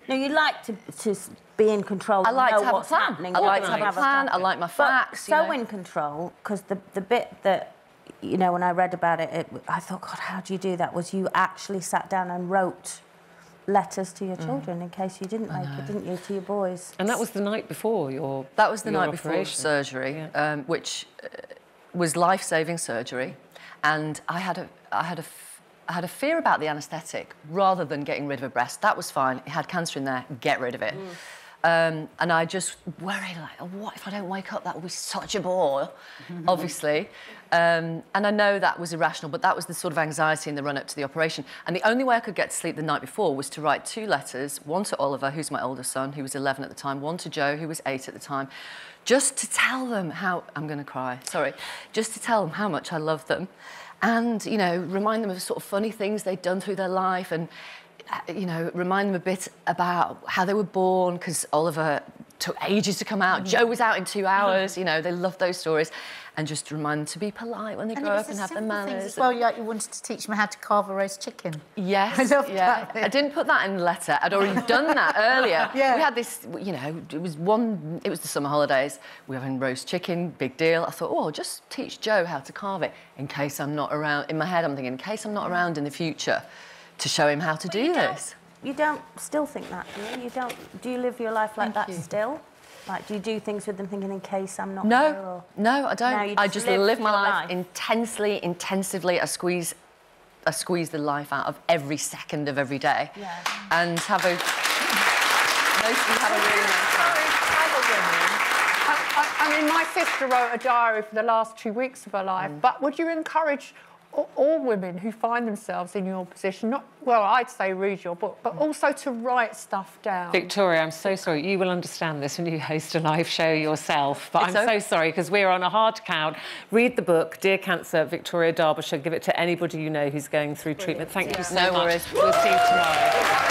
No, you like to be in control. I like know to have what's a plan. happening. I like to have a plan. I like my facts. But so in control, because the bit that, you know, when I read about it, I thought, God, how do you do that? Was you actually sat down and wrote letters to your children in case you didn't make it, didn't you, to your boys? And that was the night before your That was the night operation. before surgery, which was life-saving surgery, and I had a fear about the anaesthetic rather than getting rid of a breast. That was fine. It had cancer in there. Get rid of it. And I just worried, like, oh, what if I don't wake up? That will be such a bore, obviously. And I know that was irrational, but that was the sort of anxiety in the run-up to the operation. And the only way I could get to sleep the night before was to write 2 letters, one to Oliver, who's my older son, who was 11 at the time, one to Joe, who was 8 at the time, just to tell them how... I'm going to cry, sorry. Just to tell them how much I love them and, you know, remind them of sort of funny things they'd done through their life and, you know, remind them a bit about how they were born, because Oliver took ages to come out. Joe was out in 2 hours. You know, they loved those stories. And just remind them to be polite when they grow up and have their manners. As well, you wanted to teach them how to carve a roast chicken. Yes, I love that. I didn't put that in the letter. I'd already done that earlier. Yeah. We had this, you know, it was the summer holidays. We were having roast chicken, big deal. I thought, oh, I'll just teach Joe how to carve it in case I'm not around. In my head, I'm thinking, in case I'm not around in the future, to show him how to do this. You don't still think that, do you? You don't... Do you live your life like that still? Like, do you do things with them thinking, in case I'm not here? Or... No, I don't. No, I just live my life intensely, intensively. I squeeze the life out of every second of every day. Yeah. And have a... Mostly have a really nice life. I mean, my sister wrote a diary for the last 2 weeks of her life, but would you encourage all women who find themselves in your position, not, well, I'd say read your book, but also to write stuff down? Victoria, I'm so sorry. You will understand this when you host a live show yourself, but I'm so sorry, because we're on a hard count. Read the book, Dear Cancer, Victoria, Derbyshire. Give it to anybody you know who's going through treatment. Thank you so much. No worries. We'll see you tomorrow.